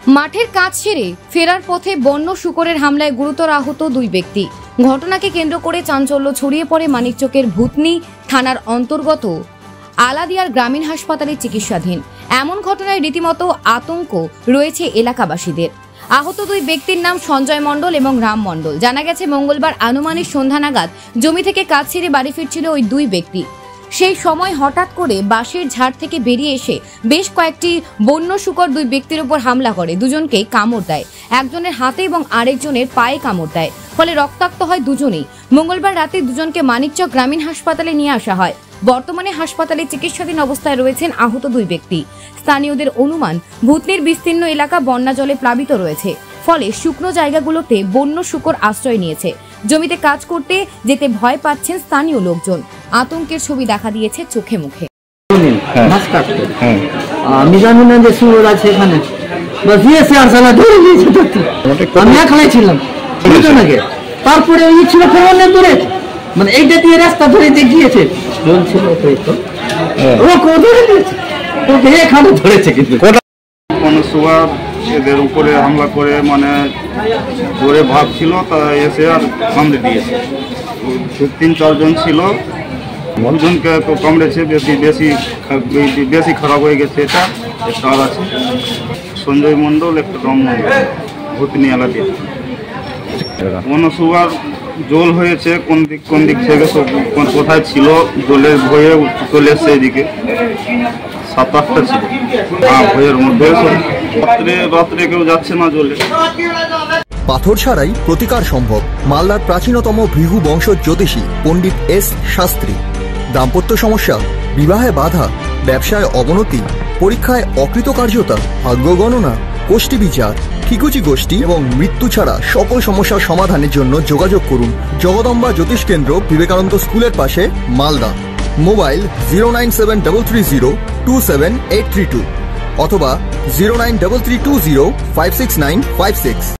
মাঠের কাজ সেরে ফেরার পথে বন্য শূকরের হামলায় গুরুতর আহত দুই ব্যক্তি। ঘটনাকে কেন্দ্র করে চাঞ্চল্য ছড়িয়ে পড়ে মানিকচকের ভূতনি থানার অন্তর্গত আলাদিয়ার গ্রামীণ হাসপাতালে চিকিৎসাধীন। এমন ঘটনায় রীতিমতো আতঙ্ক রয়েছে এলাকাবাসীদের। আহত দুই ব্যক্তির নাম সঞ্জয় মণ্ডল এবং রাম মণ্ডল। জানা গেছে মঙ্গলবার আনুমানিক সন্ধ্যা নাগাদ জমি থেকে কাজ সেরে বাড়ি ফিরছিল ওই দুই ব্যক্তি। সেই সময় হঠাৎ করে বাঁশের ঝাড় থেকে বেরিয়ে এসে বেশ কয়েকটি বন্য শূকর দুই ব্যক্তির উপর হামলা করে দুজনকেই কামড় দেয়। একজনের হাতে এবং আরেকজনের পায়ে কামড় দেয়, ফলে রক্তাক্ত হয় দুজনেই। মঙ্গলবার রাতে দুজনকে মানিকচক গ্রামীণ হাসপাতালে নিয়ে আসা হয়। বর্তমানে হাসপাতালে চিকিৎসাধীন অবস্থায় রয়েছেন আহত দুই ব্যক্তি। স্থানীয়দের অনুমান, ভূতনির বিস্তীর্ণ এলাকা বন্যা জলে প্লাবিত রয়েছে, ফলে শুকনো জায়গাগুলোতে বন্য শূকর আশ্রয় নিয়েছে। জমিতে কাজ করতে যেতে ভয় পাচ্ছেন স্থানীয় লোকজন। আতঙ্কের ছবি দেখা দিয়েছে চোখে মুখে। আমি জানি না যে শুয়োর আছে এখানে, আমি এখানে ছিলাম। তারপরে ওই ছিল অনেক দূরে, মানে এইটা দিয়ে রাস্তা ধরে যে গিয়েছে ছিল ওকে এখানে ধরেছে। কিন্তু কোনো শুয়ার এদের উপরে হামলা করে মানে ধরে ভাবছিল, তা এসে আর কামড়ে দিয়েছে। 3-4 জন ছিল, দুজনকে তো কামড়েছে, বেশি খারাপ হয়ে গেছে। এটা একটা আর আছে সঞ্জয় মণ্ডল, একটা রাম মণ্ডল, ভূতনি আলাদিয়া। কোনো শুয়ার জল হয়েছে কোন দিক থেকে, কোথায় ছিল জলের ভয়ে চলে এসছে এদিকে। 7-8টা ছিল, ভয়ের মধ্যে রাত্রে কেউ যাচ্ছে না জলে। পাথর ছাড়াই প্রতিকার সম্ভব। মালদার প্রাচীনতম ভৃগু বংশ জ্যোতিষী পণ্ডিত এস শাস্ত্রী। দাম্পত্য সমস্যা, বিবাহে বাধা, ব্যবসায় অবনতি, পরীক্ষায় অকৃতকার্যতা, ভাগ্য গণনা, কোষ্ঠী বিচার, ঠিকুচি গোষ্ঠী এবং মৃত্যু ছাড়া সকল সমস্যার সমাধানের জন্য যোগাযোগ করুন জগদম্বা জ্যোতিষ কেন্দ্র, বিবেকানন্দ স্কুলের পাশে, মালদা। মোবাইল 09730278332 অথবা 09332056956।